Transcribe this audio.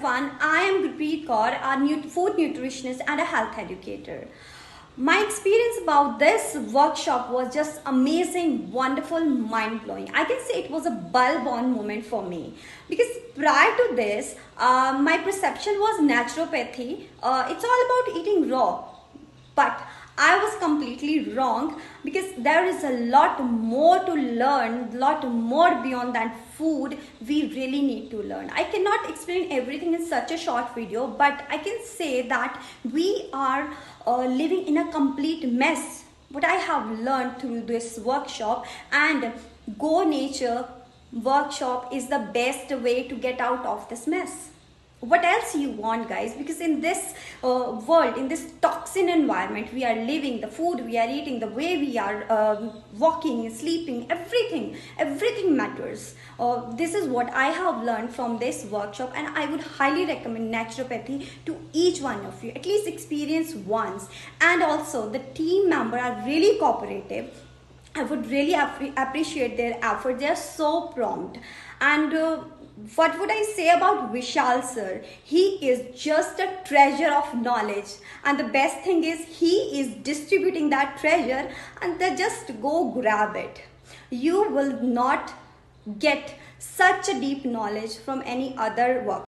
everyone. I am Gurpreet Kaur, a food nutritionist and a health educator. My experience about this workshop was just amazing, wonderful, mind-blowing. I can say it was a bulb-on moment for me because prior to this, my perception was naturopathy. It's all about eating raw, but I was completely wrong because there is a lot more to learn, lot more beyond that food we really need to learn. I cannot explain everything in such a short video, but I can say that we are living in a complete mess. What I have learned through this workshop and Go Nature workshop is the best way to get out of this mess. What else you want, guys? Because in this world, in this toxin environment we are living, the food we are eating, the way we are walking, sleeping, everything matters. This is what I have learned from this workshop, and I would highly recommend naturopathy to each one of you. At least experience once. And also the team member are really cooperative. I would really appreciate their effort. They are so prompt. And what would I say about Vishal sir? He is just a treasure of knowledge, and the best thing is he is distributing that treasure, and they just go grab it. You will not get such a deep knowledge from any other work.